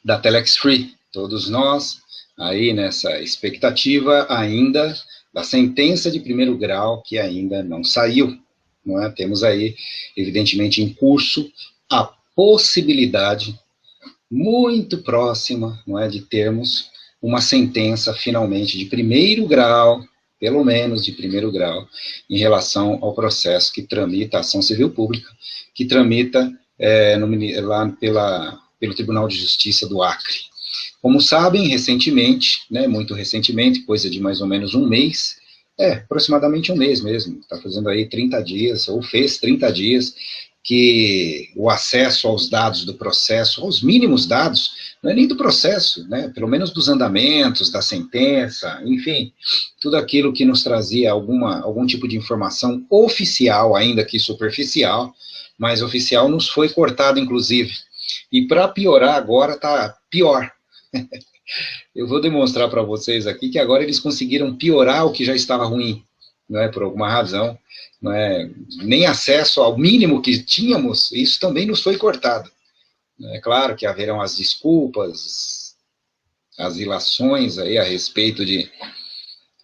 da Telex Free. Todos nós aí nessa expectativa ainda da sentença de primeiro grau que ainda não saiu. Não é? Temos aí, evidentemente, em curso a possibilidade muito próxima, não é, de termos uma sentença finalmente de primeiro grau, pelo menos de primeiro grau, em relação ao processo que tramita a ação civil pública, que tramita lá pelo Tribunal de Justiça do Acre. Como sabem, recentemente, né, muito recentemente, coisa de mais ou menos um mês, aproximadamente um mês mesmo, está fazendo aí 30 dias, ou fez 30 dias, que o acesso aos dados do processo, aos mínimos dados, não é nem do processo, né, pelo menos dos andamentos, da sentença, enfim, tudo aquilo que nos trazia algum tipo de informação oficial, ainda que superficial, mas oficial nos foi cortado, inclusive. E para piorar agora, está pior. Eu vou demonstrar para vocês aqui que agora eles conseguiram piorar o que já estava ruim, não é, por alguma razão. Não é, nem acesso ao mínimo que tínhamos, isso também nos foi cortado. É claro que haverão as desculpas, as ilações aí a respeito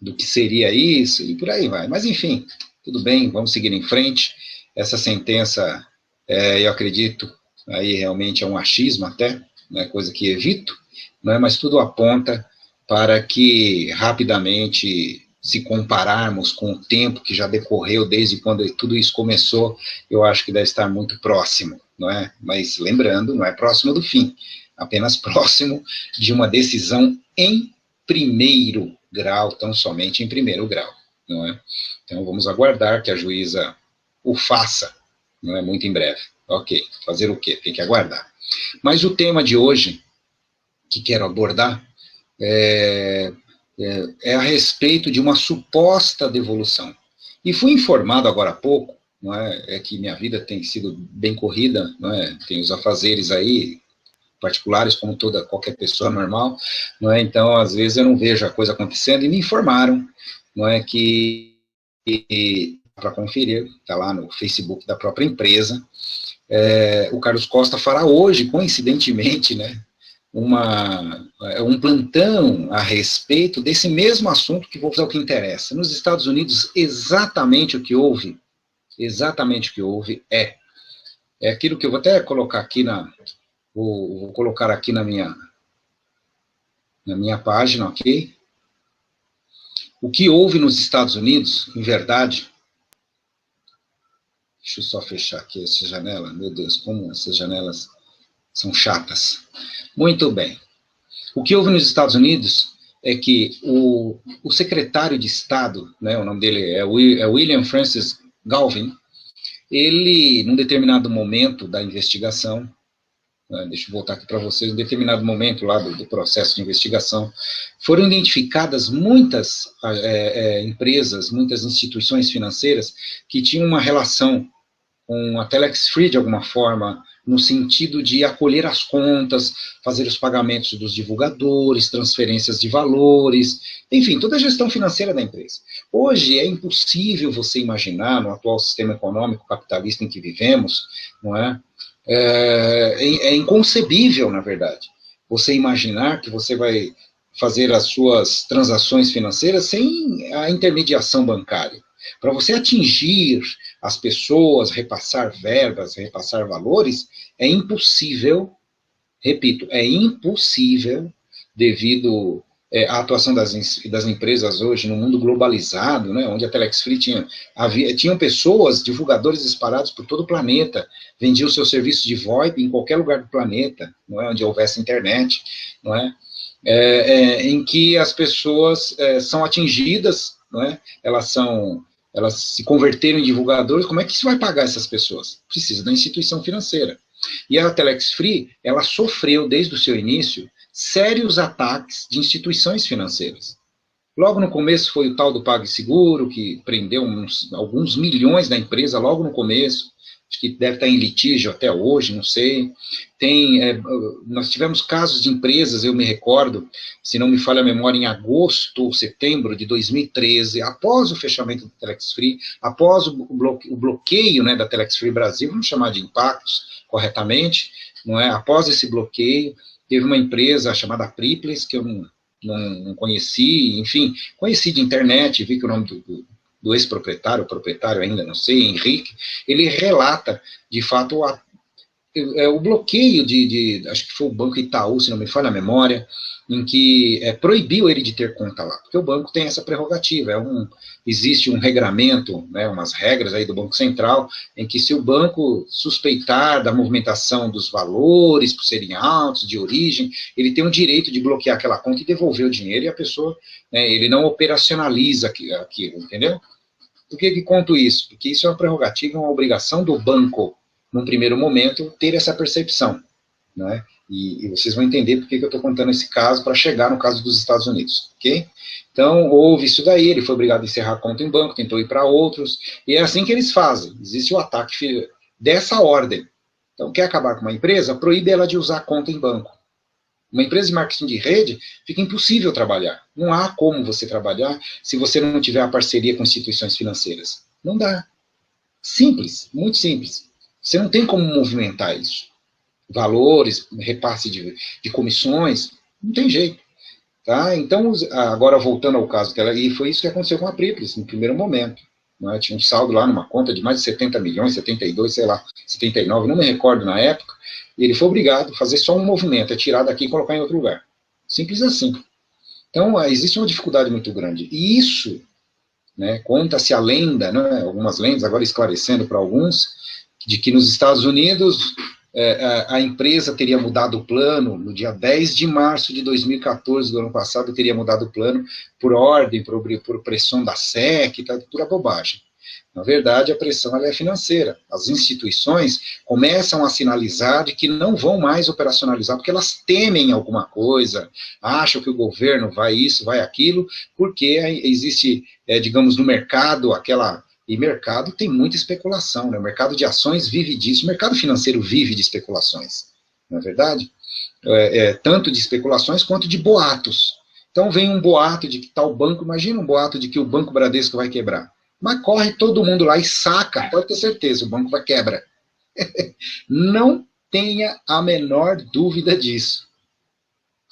do que seria isso, e por aí vai. Mas, enfim, tudo bem, vamos seguir em frente. Essa sentença, eu acredito, aí realmente é um achismo até, né, coisa que evito, né, mas tudo aponta para que, rapidamente, se compararmos com o tempo que já decorreu desde quando tudo isso começou, eu acho que deve estar muito próximo, não é? Mas, lembrando, não é próximo do fim, apenas próximo de uma decisão em primeiro grau, tão somente em primeiro grau, não é? Então, vamos aguardar que a juíza o faça, não é? Muito em breve. Ok, fazer o quê? Tem que aguardar. Mas o tema de hoje, que quero abordar, é a respeito de uma suposta devolução. E fui informado agora há pouco, não é que minha vida tem sido bem corrida, não é? Tem os afazeres aí, particulares, como qualquer pessoa normal, não é? Então, às vezes, eu não vejo a coisa acontecendo, e me informaram, não é, que, para conferir, está lá no Facebook da própria empresa, o Carlos Costa fará hoje, coincidentemente, né, um plantão a respeito desse mesmo assunto, que vou fazer o que interessa. Nos Estados Unidos, exatamente o que houve é aquilo que eu vou até colocar aqui vou colocar aqui na minha página, ok? O que houve nos Estados Unidos, em verdade, deixa eu só fechar aqui essa janela, meu Deus, como essas janelas são chatas. Muito bem. O que houve nos Estados Unidos é que o secretário de Estado, né, o nome dele é William Francis Galvin, ele, num determinado momento da investigação, deixa eu voltar aqui para vocês, em determinado momento lá do processo de investigação, foram identificadas muitas empresas, muitas instituições financeiras que tinham uma relação com a Telex Free de alguma forma, no sentido de acolher as contas, fazer os pagamentos dos divulgadores, transferências de valores, enfim, toda a gestão financeira da empresa. Hoje é impossível você imaginar, no atual sistema econômico capitalista em que vivemos, não é? É inconcebível, na verdade, você imaginar que você vai fazer as suas transações financeiras sem a intermediação bancária. Para você atingir as pessoas, repassar verbas, repassar valores, é impossível, repito, é impossível, devido à atuação das empresas hoje no mundo globalizado, né, onde a Telex Free tinham pessoas, divulgadores espalhados por todo o planeta, vendiam seus serviços de VoIP em qualquer lugar do planeta, não é, onde houvesse internet, não é, em que as pessoas são atingidas, não é, elas se converteram em divulgadores. Como é que se vai pagar essas pessoas? Precisa da instituição financeira. E a Telex Free, ela sofreu, desde o seu início, sérios ataques de instituições financeiras. Logo no começo foi o tal do PagSeguro, que prendeu alguns milhões da empresa logo no começo, acho que deve estar em litígio até hoje, não sei. Nós tivemos casos de empresas, eu me recordo, se não me falha a memória, em agosto ou setembro de 2013, após o fechamento da Telex Free, após o bloqueio, né, da Telex Free Brasil, vamos chamar de impactos corretamente, não é? Após esse bloqueio, teve uma empresa chamada Priples, que eu não conheci, enfim, conheci de internet, vi que o nome do ex-proprietário, proprietário ainda, não sei, Henrique, ele relata, de fato, o bloqueio acho que foi o Banco Itaú, se não me falha a memória, em que proibiu ele de ter conta lá, porque o banco tem essa prerrogativa, existe um regramento, né, umas regras aí do Banco Central, em que se o banco suspeitar da movimentação dos valores por serem altos, de origem, ele tem o direito de bloquear aquela conta e devolver o dinheiro, e a pessoa, né, ele não operacionaliza aquilo, entendeu? Por que conto isso? Porque isso é uma prerrogativa, uma obrigação do banco, num primeiro momento, ter essa percepção, né? E vocês vão entender por que eu estou contando esse caso para chegar no caso dos Estados Unidos, ok? Então, houve isso daí, ele foi obrigado a encerrar a conta em banco, tentou ir para outros, e é assim que eles fazem, existe o ataque dessa ordem. Então, quer acabar com uma empresa, proíbe ela de usar conta em banco. Uma empresa de marketing de rede, fica impossível trabalhar. Não há como você trabalhar se você não tiver a parceria com instituições financeiras. Não dá. Simples, muito simples. Você não tem como movimentar isso. Valores, repasse de comissões, não tem jeito. Tá? Então, agora voltando ao caso dela, e foi isso que aconteceu com a Priplis, no primeiro momento. Né? Tinha um saldo lá numa conta de mais de 70 milhões, 72, sei lá, 79, não me recordo na época, e ele foi obrigado a fazer só um movimento, é tirar daqui e colocar em outro lugar. Simples assim. Então, existe uma dificuldade muito grande. E isso, né, conta-se a lenda, né, algumas lendas, agora esclarecendo para alguns, de que nos Estados Unidos a empresa teria mudado o plano no dia 10 de março de 2014 do ano passado, teria mudado o plano por ordem, por pressão da SEC, tá, pura bobagem. Na verdade, a pressão ela é financeira. As instituições começam a sinalizar de que não vão mais operacionalizar, porque elas temem alguma coisa, acham que o governo vai isso, vai aquilo, porque existe, digamos, no mercado, e mercado tem muita especulação, né? O mercado de ações vive disso, o mercado financeiro vive de especulações, não é verdade? Tanto de especulações quanto de boatos. Então vem um boato de que tal banco, imagina um boato de que o Banco Bradesco vai quebrar. Mas corre todo mundo lá e saca, pode ter certeza, o banco vai quebra. Não tenha a menor dúvida disso.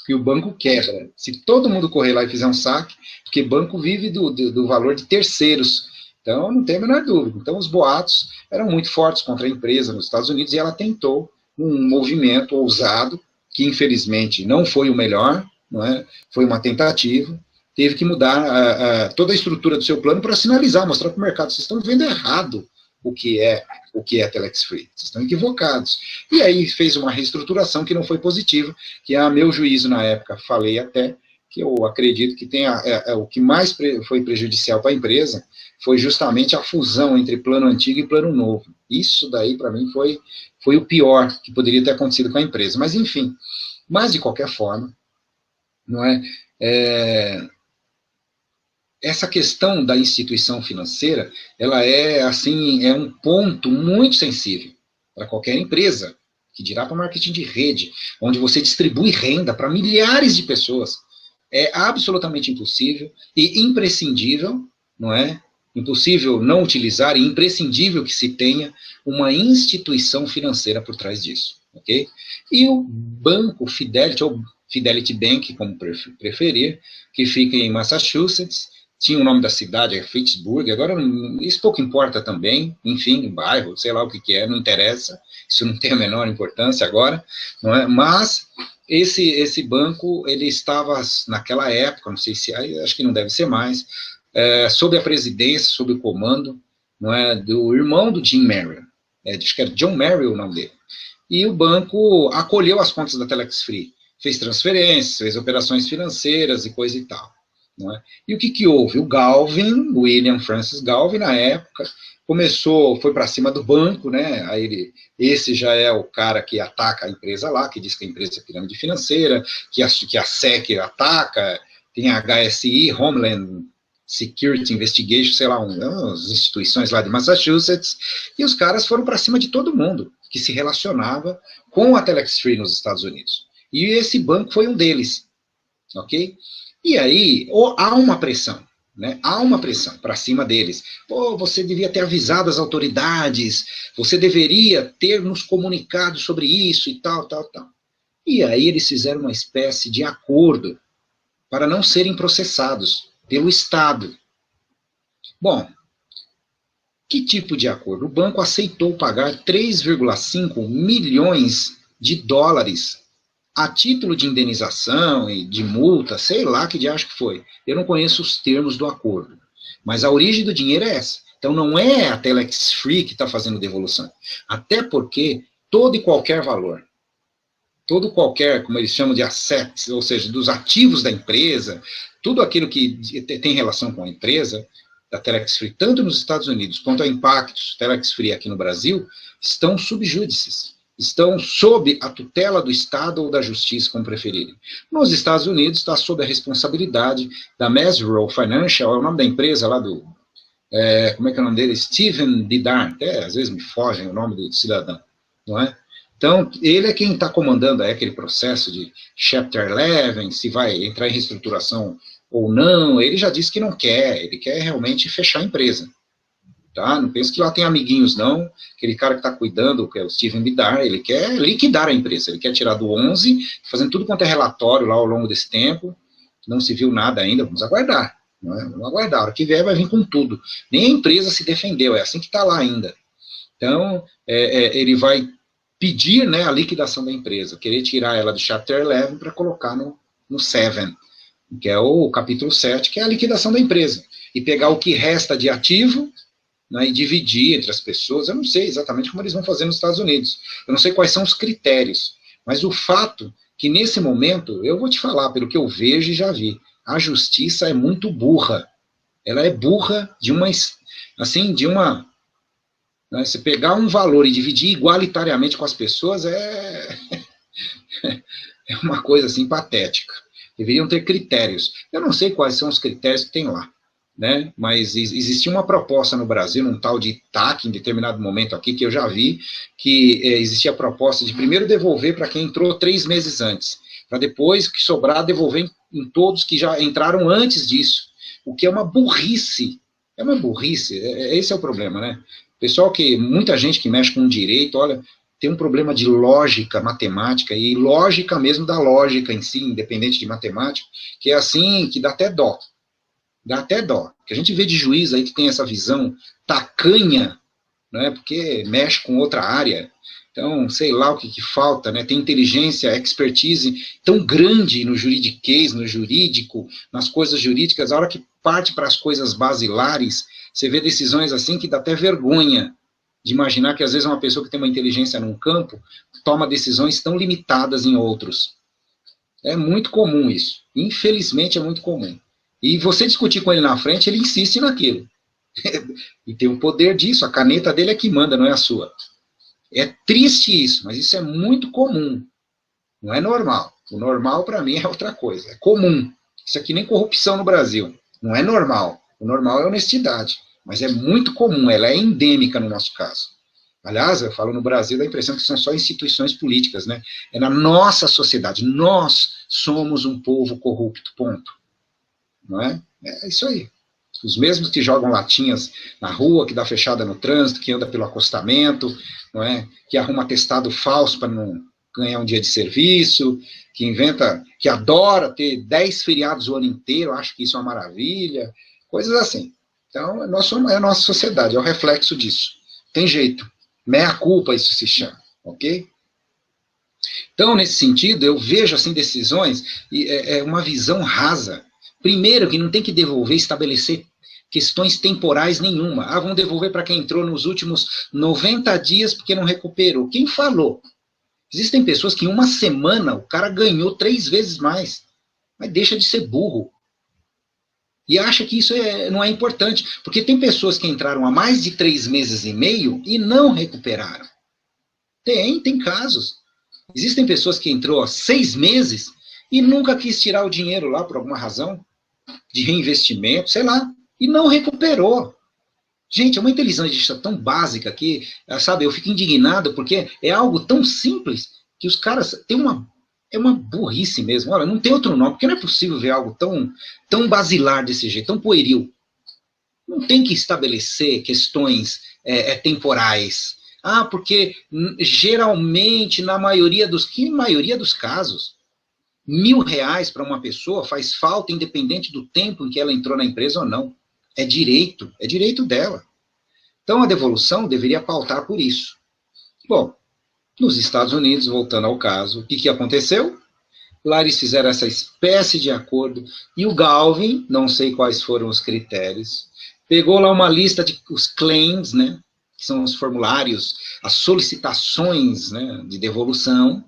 Que o banco quebra. Se todo mundo correr lá e fizer um saque, porque banco vive do valor de terceiros. Então, não tem a menor dúvida. Então, os boatos eram muito fortes contra a empresa nos Estados Unidos e ela tentou um movimento ousado, que infelizmente não foi o melhor, não é? Foi uma tentativa, teve que mudar toda a estrutura do seu plano para sinalizar, mostrar para o mercado, vocês estão vendo errado o que é Telex Free, vocês estão equivocados. E aí fez uma reestruturação que não foi positiva, que a meu juízo na época, falei até, que eu acredito que o que mais foi prejudicial para a empresa foi justamente a fusão entre plano antigo e plano novo. Isso daí, para mim, foi o pior que poderia ter acontecido com a empresa. Mas, enfim, de qualquer forma, não é? Essa questão da instituição financeira, ela é um ponto muito sensível para qualquer empresa, que dirá para marketing de rede, onde você distribui renda para milhares de pessoas. É absolutamente impossível e imprescindível, não é? Impossível não utilizar e imprescindível que se tenha uma instituição financeira por trás disso, ok? E o banco Fidelity, ou Fidelity Bank, como preferir, que fica em Massachusetts, tinha o nome da cidade, é Pittsburgh, agora isso pouco importa também, enfim, bairro, sei lá o que é, não interessa, isso não tem a menor importância agora, não é? Mas esse banco, ele estava naquela época, não sei se, acho que não deve ser mais, sob a presidência, sob o comando, não é, do irmão do Jim Merrill, acho que era John Merrill o nome dele, e o banco acolheu as contas da Telex Free, fez transferências, fez operações financeiras e coisa e tal. Não é? E o que houve? O Galvin, William Francis Galvin, na época, foi para cima do banco, né? Aí esse já é o cara que ataca a empresa lá, que diz que a empresa é pirâmide financeira, que a SEC ataca, tem a HSI, Homeland Security Investigation, sei lá, umas instituições lá de Massachusetts, e os caras foram para cima de todo mundo que se relacionava com a Telex Free nos Estados Unidos. E esse banco foi um deles, ok? E aí, há uma pressão, né? Há uma pressão para cima deles. Pô, você devia ter avisado as autoridades, você deveria ter nos comunicado sobre isso e tal, tal, tal. E aí eles fizeram uma espécie de acordo para não serem processados pelo Estado. Bom, que tipo de acordo? O banco aceitou pagar 3,5 milhões de dólares a título de indenização e de multa, sei lá que diacho que foi. Eu não conheço os termos do acordo. Mas a origem do dinheiro é essa. Então não é a Telex Free que está fazendo devolução. Até porque todo e qualquer valor, todo qualquer, como eles chamam de assets, ou seja, dos ativos da empresa, tudo aquilo que tem relação com a empresa, da Telex Free, tanto nos Estados Unidos quanto a Impactos, Telex Free aqui no Brasil, estão sub júdices, estão sob a tutela do Estado ou da Justiça, como preferirem. Nos Estados Unidos está sob a responsabilidade da Masrow Financial, é o nome da empresa lá do, como é que é o nome dele? Steven Bidar, até às vezes me fogem o nome do cidadão, não é? Então, ele é quem está comandando aquele processo de Chapter 11, se vai entrar em reestruturação ou não. Ele já disse que não quer, ele quer realmente fechar a empresa. Tá? Não pense que lá tem amiguinhos, não. Aquele cara que está cuidando, que é o Steven Bidar, ele quer liquidar a empresa, ele quer tirar do 11, fazendo tudo quanto é relatório lá ao longo desse tempo. Não se viu nada ainda, vamos aguardar. Não é? Vamos aguardar, a hora que vier vai vir com tudo. Nem a empresa se defendeu, é assim que está lá ainda. Então, ele vai pedir, né, a liquidação da empresa, querer tirar ela do Chapter 11 para colocar no 7, que é o capítulo 7, que é a liquidação da empresa, e pegar o que resta de ativo, né, e dividir entre as pessoas. Eu não sei exatamente como eles vão fazer nos Estados Unidos, eu não sei quais são os critérios, mas o fato que nesse momento, eu vou te falar, pelo que eu vejo e já vi, a justiça é muito burra, ela é burra de uma, assim, de uma... Né, você pegar um valor e dividir igualitariamente com as pessoas é uma coisa assim patética. Deveriam ter critérios. Eu não sei quais são os critérios que tem lá, né? Mas existia uma proposta no Brasil, um tal de TAC, em determinado momento aqui, que eu já vi, que existia a proposta de primeiro devolver para quem entrou 3 meses antes, para depois que sobrar devolver em todos que já entraram antes disso, o que é uma burrice. É uma burrice, esse é o problema, né? Pessoal muita gente que mexe com direito, olha, tem um problema de lógica matemática, e lógica mesmo da lógica em si, independente de matemática, que é assim, que dá até dó. Dá até dó. Que a gente vê de juiz aí que tem essa visão tacanha, né, porque mexe com outra área. Então, sei lá o que falta, né? Tem inteligência, expertise tão grande no juridiquês, no jurídico, nas coisas jurídicas, a hora que parte para as coisas basilares, você vê decisões assim que dá até vergonha de imaginar que às vezes uma pessoa que tem uma inteligência num campo toma decisões tão limitadas em outros. É muito comum isso. Infelizmente é muito comum. E você discutir com ele na frente, ele insiste naquilo. E tem o poder disso, a caneta dele é que manda, não é a sua. É triste isso, mas isso é muito comum. Não é normal. O normal, para mim, é outra coisa. É comum. Isso aqui nem corrupção no Brasil. Não é normal. O normal é honestidade. Mas é muito comum, ela é endêmica no nosso caso. Aliás, eu falo no Brasil, dá a impressão que são só instituições políticas, né? É na nossa sociedade. Nós somos um povo corrupto, ponto. Não é? É isso aí. Os mesmos que jogam latinhas na rua, que dá fechada no trânsito, que anda pelo acostamento, não é? Que arruma atestado falso para não ganhar um dia de serviço, que inventa, que adora ter 10 feriados o ano inteiro, acho que isso é uma maravilha, coisas assim. Então, é a nossa sociedade, é o reflexo disso. Tem jeito. Meia culpa isso se chama, ok? Então, nesse sentido, eu vejo assim decisões, e é uma visão rasa. Primeiro, que não tem que devolver, estabelecer questões temporais nenhuma. Ah, vão devolver para quem entrou nos últimos 90 dias porque não recuperou. Quem falou? Existem pessoas que em uma semana o cara ganhou 3 vezes mais. Mas deixa de ser burro. E acha que isso não é importante. Porque tem pessoas que entraram há mais de 3 meses e meio e não recuperaram. Tem casos. Existem pessoas que entrou há 6 meses e nunca quis tirar o dinheiro lá por alguma razão, de reinvestimento, sei lá, e não recuperou. Gente, é uma inteligência tão básica que, sabe, eu fico indignado porque é algo tão simples que os caras têm é uma burrice mesmo. Olha, não tem outro nome, porque não é possível ver algo tão basilar desse jeito, tão pueril. Não tem que estabelecer questões temporais. Ah, porque geralmente, na maioria que maioria dos casos, R$ 1.000 para uma pessoa faz falta independente do tempo em que ela entrou na empresa ou não. É direito dela. Então a devolução deveria pautar por isso. Bom, nos Estados Unidos, voltando ao caso, o que aconteceu? Lá eles fizeram essa espécie de acordo, e o Galvin, não sei quais foram os critérios, pegou lá uma lista de os claims, né, que são os formulários, as solicitações, né, de devolução,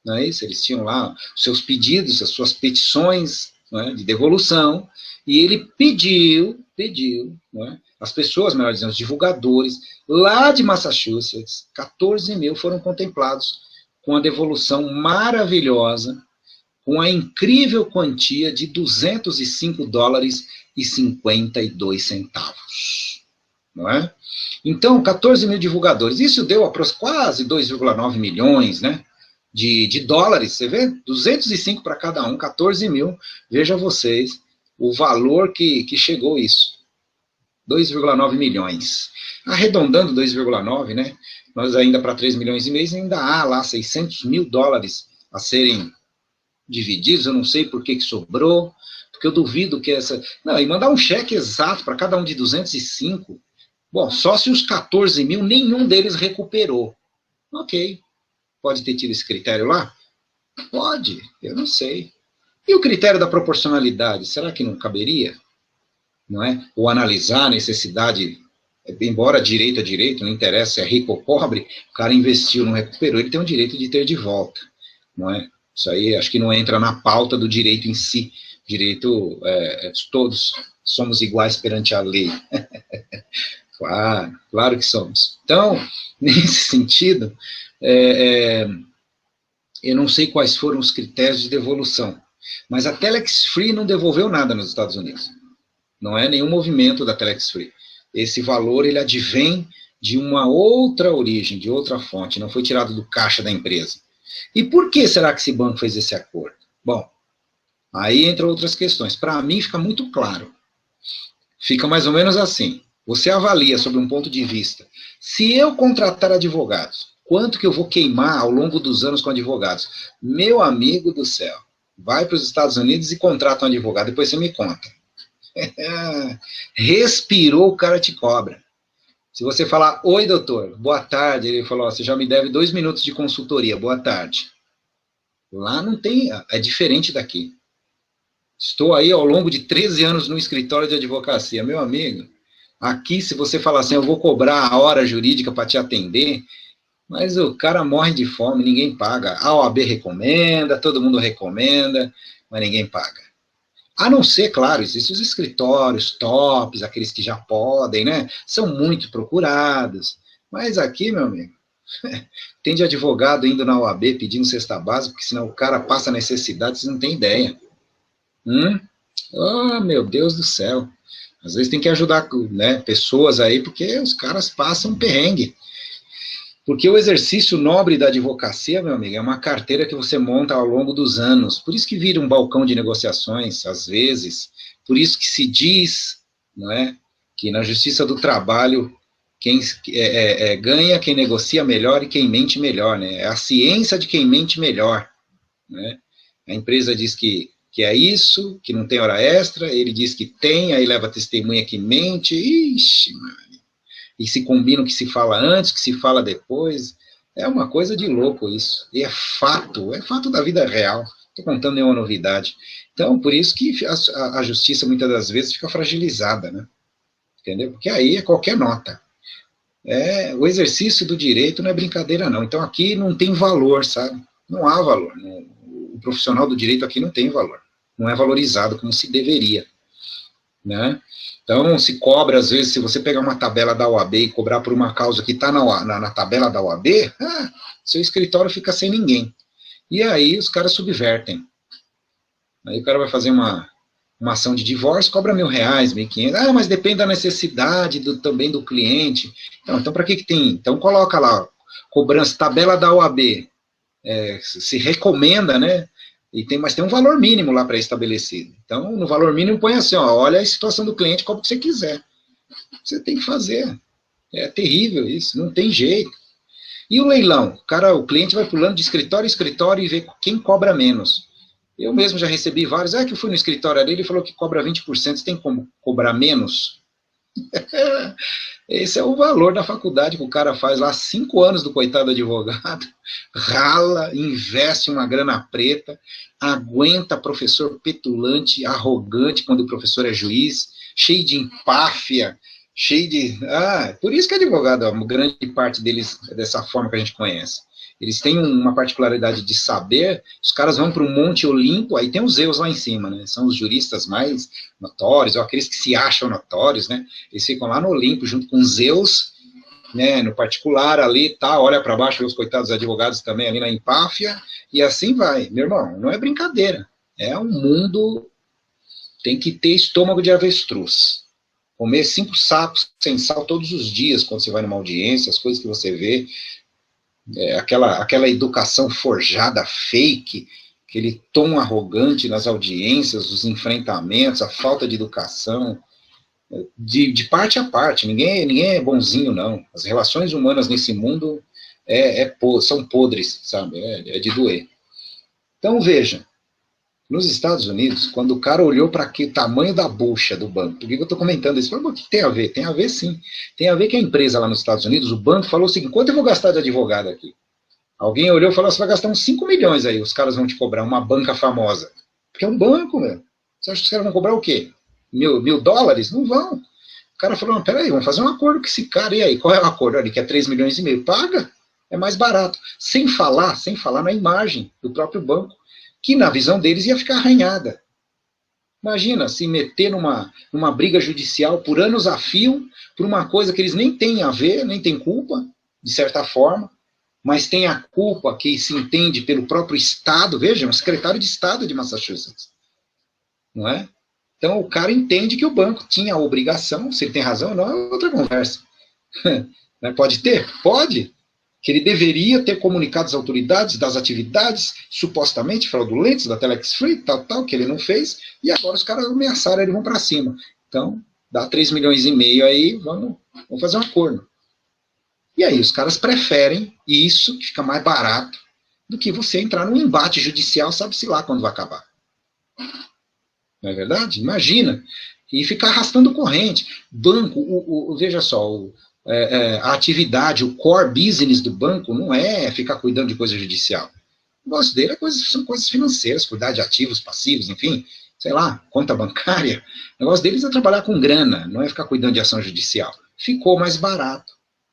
não é isso? Eles tinham lá os seus pedidos, as suas petições, né, de devolução, e ele pediu, né, as pessoas, melhor dizendo, os divulgadores, lá de Massachusetts, 14 mil foram contemplados com a devolução maravilhosa, com a incrível quantia de $205,52, não é? Então, 14 mil divulgadores, isso deu quase 2,9 milhões, né, de dólares, você vê? 205 para cada um, 14 mil, veja vocês o valor que chegou isso, 2,9 milhões. Arredondando 2,9, né, nós ainda para 3 milhões e meio, ainda há lá 600 mil dólares a serem divididos, eu não sei por que sobrou, porque eu duvido que essa... Não, e mandar um cheque exato para cada um de 205, bom, só se os 14 mil, nenhum deles recuperou. Ok, pode ter tido esse critério lá? Pode, eu não sei. E o critério da proporcionalidade, será que não caberia? Não é? Ou analisar a necessidade, embora direito é direito, não interessa se é rico ou pobre, o cara investiu, não recuperou, ele tem o direito de ter de volta, não é? Isso aí acho que não entra na pauta do direito em si. Direito, todos somos iguais perante a lei. Claro, claro que somos. Então, nesse sentido, eu não sei quais foram os critérios de devolução, mas a Telex Free não devolveu nada nos Estados Unidos. Não é nenhum movimento da Telex Free. Esse valor, ele advém de uma outra origem, de outra fonte, não foi tirado do caixa da empresa. E por que será que esse banco fez esse acordo? Bom, aí entram outras questões. Para mim fica muito claro. Fica mais ou menos assim. Você avalia sobre um ponto de vista. Se eu contratar advogados, quanto que eu vou queimar ao longo dos anos com advogados? Meu amigo do céu, vai para os Estados Unidos e contrata um advogado, depois você me conta. Respirou, o cara te cobra. Se você falar, oi doutor, boa tarde, ele falou, você já me deve 2 minutos de consultoria, boa tarde. Lá não tem, é diferente daqui. Estou aí ao longo de 13 anos no escritório de advocacia, meu amigo. Aqui, se você falar assim, eu vou cobrar a hora jurídica para te atender, mas o cara morre de fome, ninguém paga. A OAB recomenda, todo mundo recomenda, mas ninguém paga. A não ser, claro, existem os escritórios tops, aqueles que já podem, né? São muito procurados. Mas aqui, meu amigo, tem de advogado indo na OAB pedindo cesta básica, porque senão o cara passa necessidade, você não tem ideia. Oh, meu Deus do céu. Às vezes tem que ajudar, né, pessoas aí, porque os caras passam perrengue. Porque o exercício nobre da advocacia, meu amigo, é uma carteira que você monta ao longo dos anos. Por isso que vira um balcão de negociações, às vezes. Por isso que se diz, não é, que na justiça do trabalho, quem ganha quem negocia melhor e quem mente melhor. Né? É a ciência de quem mente melhor. Né? A empresa diz que é isso, que não tem hora extra, ele diz que tem, aí leva a testemunha que mente. Ixi, mano. E se combina o que se fala antes, o que se fala depois. É uma coisa de louco isso. E é fato da vida real. Não estou contando nenhuma novidade. Então, por isso que a justiça, muitas das vezes, fica fragilizada, né? Entendeu? Porque aí é qualquer nota. O exercício do direito não é brincadeira, não. Então, aqui não tem valor, sabe? Não há valor. O profissional do direito aqui não tem valor. Não é valorizado como se deveria, né? Então, se cobra, às vezes, se você pegar uma tabela da OAB e cobrar por uma causa que está na tabela da OAB, seu escritório fica sem ninguém. E aí os caras subvertem. Aí o cara vai fazer uma ação de divórcio, cobra R$ 1.000, 1.500. Mas depende da necessidade também do cliente. Então para que tem? Então coloca lá, cobrança, tabela da OAB. Se recomenda, né? Mas tem um valor mínimo lá pré-estabelecido. Então, no valor mínimo, põe assim, ó, olha a situação do cliente, como que você quiser. Você tem que fazer. É terrível isso, não tem jeito. E o leilão? O cliente vai pulando de escritório em escritório e vê quem cobra menos. Eu mesmo já recebi vários, que eu fui no escritório ali, ele falou que cobra 20%, você tem como cobrar menos? Esse é o valor da faculdade que o cara faz lá, 5 anos do coitado advogado, rala, investe uma grana preta, aguenta professor petulante, arrogante, quando o professor é juiz, cheio de empáfia, cheio de... por isso que advogado, a grande parte deles é dessa forma que a gente conhece. Eles têm uma particularidade de saber, os caras vão para o Monte Olimpo, aí tem os Zeus lá em cima, né? São os juristas mais notórios, ou aqueles que se acham notórios, né? Eles ficam lá no Olimpo, junto com Zeus, né, no particular ali, tá, olha para baixo, vê os coitados advogados também ali na empáfia, e assim vai. Meu irmão, não é brincadeira. É um mundo, tem que ter estômago de avestruz. Comer 5 sacos sem sal todos os dias, quando você vai numa audiência, as coisas que você vê, aquela educação forjada, fake, aquele tom arrogante nas audiências, os enfrentamentos, a falta de educação, de parte a parte, ninguém é bonzinho, não. As relações humanas nesse mundo são podres, sabe? É de doer. Então, veja, nos Estados Unidos, quando o cara olhou para o tamanho da bucha do banco, por que eu estou comentando isso? O que tem a ver? Tem a ver, sim. Tem a ver que a empresa lá nos Estados Unidos, o banco, falou o seguinte: quanto eu vou gastar de advogado aqui? Alguém olhou e falou: você vai gastar uns 5 milhões aí, os caras vão te cobrar, uma banca famosa. Porque é um banco, meu. Você acha que os caras vão cobrar o quê? Mil dólares? Não vão. O cara falou: não, peraí, vamos fazer um acordo com esse cara. E aí, qual é o acordo? Olha, ele quer 3 milhões e meio. Paga, é mais barato. Sem falar na imagem do próprio banco, que na visão deles ia ficar arranhada. Imagina se meter numa briga judicial por anos a fio, por uma coisa que eles nem têm a ver, nem têm culpa, de certa forma, mas tem a culpa que se entende pelo próprio Estado. Vejam, o secretário de Estado de Massachusetts. Não é? Então, o cara entende que o banco tinha a obrigação, se ele tem razão ou não, é outra conversa. Pode ter? Pode. Que ele deveria ter comunicado às autoridades das atividades supostamente fraudulentas da Telex Free, tal, que ele não fez, e agora os caras ameaçaram, eles vão para cima. Então, dá 3 milhões e meio aí, vamos fazer um acordo. E aí, os caras preferem isso, que fica mais barato, do que você entrar num embate judicial, sabe-se lá quando vai acabar. Não é verdade? Imagina. E ficar arrastando corrente. Banco, veja só, a atividade, o core business do banco não é ficar cuidando de coisa judicial. O negócio dele são coisas financeiras, cuidar de ativos, passivos, enfim, sei lá, conta bancária. O negócio deles é trabalhar com grana, não é ficar cuidando de ação judicial. Ficou mais barato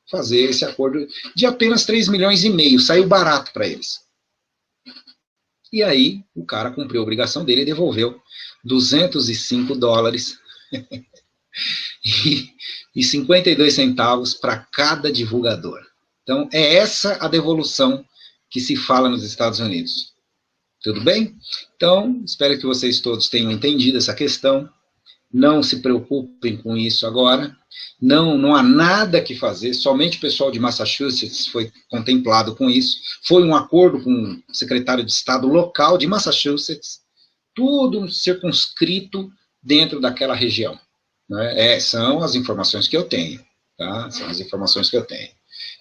fazer esse acordo de apenas 3 milhões e meio, saiu barato para eles. E aí, o cara cumpriu a obrigação dele e devolveu 205 dólares e 52 centavos para cada divulgador. Então, é essa a devolução que se fala nos Estados Unidos. Tudo bem? Então, espero que vocês todos tenham entendido essa questão. Não se preocupem com isso agora. Não há nada que fazer, somente o pessoal de Massachusetts foi contemplado com isso. Foi um acordo com o secretário de Estado local de Massachusetts, tudo circunscrito dentro daquela região. Né? São as informações que eu tenho. Tá? São as informações que eu tenho.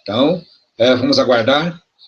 Então, vamos aguardar.